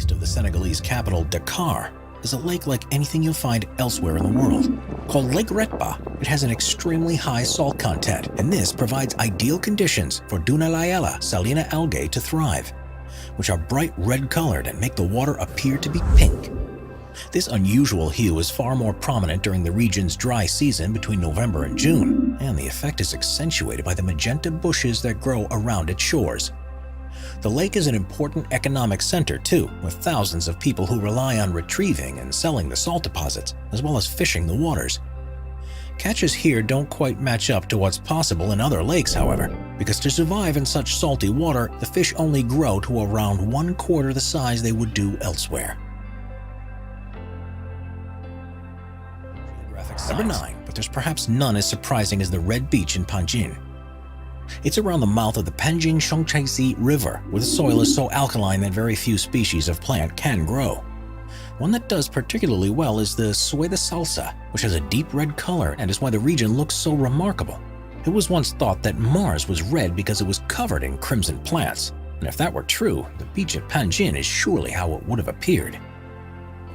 southeast of the Senegalese capital, Dakar, is a lake like anything you'll find elsewhere in the world. Called Lake Retba, it has an extremely high salt content, and this provides ideal conditions for Dunaliella salina algae to thrive, which are bright red-colored and make the water appear to be pink. This unusual hue is far more prominent during the region's dry season between November and June, and the effect is accentuated by the magenta bushes that grow around its shores. The lake is an important economic center too, with thousands of people who rely on retrieving and selling the salt deposits, as well as fishing the waters. Catches here don't quite match up to what's possible in other lakes, however, because to survive in such salty water, the fish only grow to around 1/4 the size they would do elsewhere. Number 9, but there's perhaps none as surprising as the Red Beach in Panjin. It's around the mouth of the Panjin Shongchaisi River, where the soil is so alkaline that very few species of plant can grow. One that does particularly well is the Sueda salsa, which has a deep red color and is why the region looks so remarkable. It was once thought that Mars was red because it was covered in crimson plants, and if that were true, the beach at Panjin is surely how it would have appeared.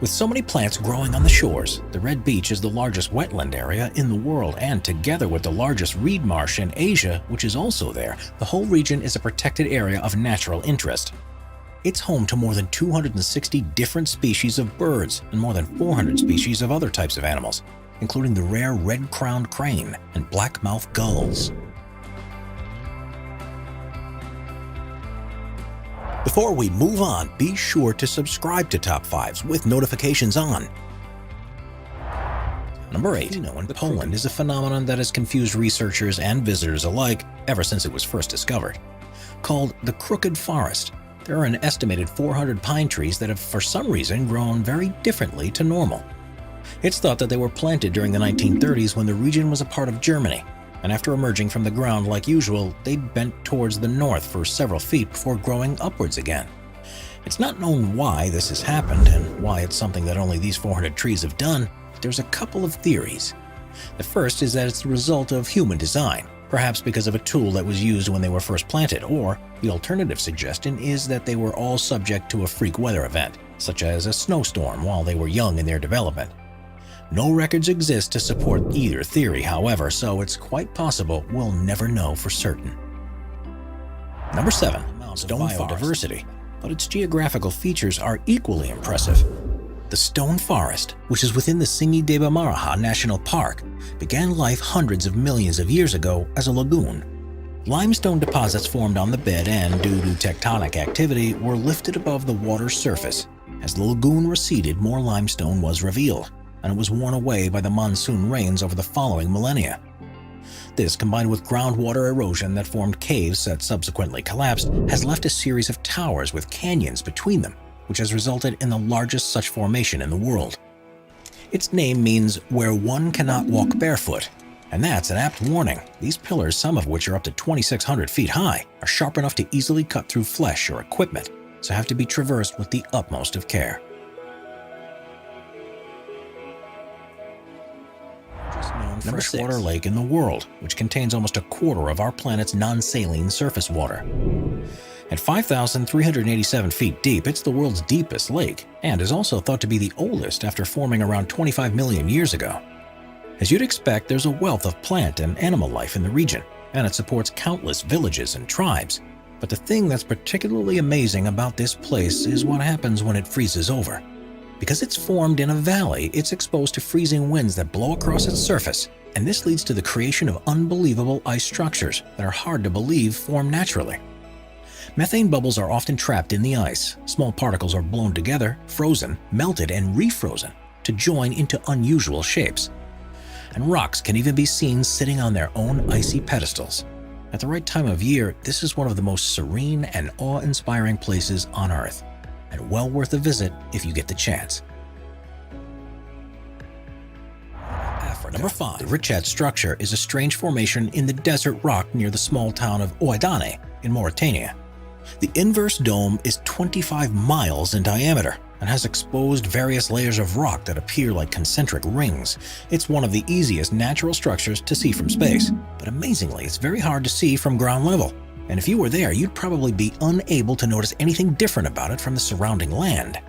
With so many plants growing on the shores, the Red Beach is the largest wetland area in the world, and together with the largest reed marsh in Asia, which is also there, the whole region is a protected area of natural interest. It's home to more than 260 different species of birds and more than 400 species of other types of animals, including the rare red-crowned crane and black-mouthed gulls. Before we move on, be sure to subscribe to Top 5s with notifications on. Number 8. Poland is a phenomenon that has confused researchers and visitors alike ever since it was first discovered. Called the Crooked Forest, there are an estimated 400 pine trees that have for some reason grown very differently to normal. It's thought that they were planted during the 1930s when the region was a part of Germany, and after emerging from the ground like usual, they bent towards the north for several feet before growing upwards again. It's not known why this has happened and why it's something that only these 400 trees have done, but there's a couple of theories. The first is that it's the result of human design, perhaps because of a tool that was used when they were first planted, or the alternative suggestion is that they were all subject to a freak weather event, such as a snowstorm while they were young in their development. No records exist to support either theory, however, so it's quite possible we'll never know for certain. Number 7. Stone biodiversity, but its geographical features are equally impressive. The Stone Forest, which is within the Tsingy de Bamaraha National Park, began life hundreds of millions of years ago as a lagoon. Limestone deposits formed on the bed and, due to tectonic activity, were lifted above the water's surface. As the lagoon receded, more limestone was revealed, and it was worn away by the monsoon rains over the following millennia. This, combined with groundwater erosion that formed caves that subsequently collapsed, has left a series of towers with canyons between them, which has resulted in the largest such formation in the world. Its name means where one cannot walk barefoot, and that's an apt warning. These pillars, some of which are up to 2,600 feet high, are sharp enough to easily cut through flesh or equipment, so have to be traversed with the utmost of care. Freshwater lake in the world, which contains almost a quarter of our planet's non-saline surface water. At 5,387 feet deep, it's the world's deepest lake, and is also thought to be the oldest after forming around 25 million years ago. As you'd expect, there's a wealth of plant and animal life in the region, and it supports countless villages and tribes. But the thing that's particularly amazing about this place is what happens when it freezes over. Because it's formed in a valley, it's exposed to freezing winds that blow across its surface, and this leads to the creation of unbelievable ice structures that are hard to believe form naturally. Methane bubbles are often trapped in the ice. Small particles are blown together, frozen, melted, and refrozen to join into unusual shapes. And rocks can even be seen sitting on their own icy pedestals. At the right time of year, this is one of the most serene and awe-inspiring places on Earth, and well worth a visit if you get the chance. Number 5. The Richat structure is a strange formation in the desert rock near the small town of Ouaddané in Mauritania. The inverse dome is 25 miles in diameter and has exposed various layers of rock that appear like concentric rings. It's one of the easiest natural structures to see from space, but amazingly, it's very hard to see from ground level. and if you were there, you'd probably be unable to notice anything different about it from the surrounding land.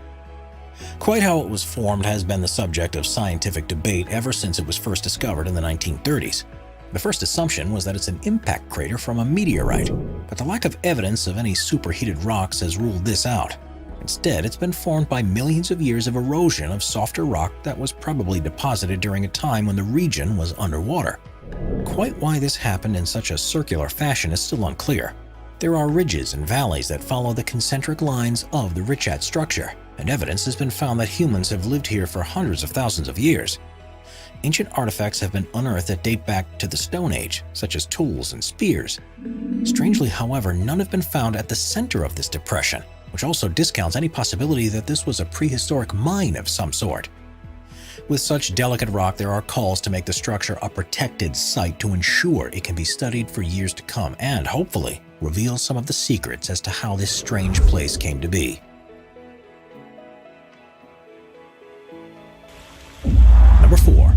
Quite how it was formed has been the subject of scientific debate ever since it was first discovered in the 1930s. The first assumption was that it's an impact crater from a meteorite, but the lack of evidence of any superheated rocks has ruled this out. Instead, it's been formed by millions of years of erosion of softer rock that was probably deposited during a time when the region was underwater. Quite why this happened in such a circular fashion is still unclear. There are ridges and valleys that follow the concentric lines of the Richat structure, and evidence has been found that humans have lived here for hundreds of thousands of years. Ancient artifacts have been unearthed that date back to the Stone Age, such as tools and spears. Strangely, however, none have been found at the center of this depression, which also discounts any possibility that this was a prehistoric mine of some sort. With such delicate rock, there are calls to make the structure a protected site to ensure it can be studied for years to come and, hopefully, reveal some of the secrets as to how this strange place came to be. Number 4.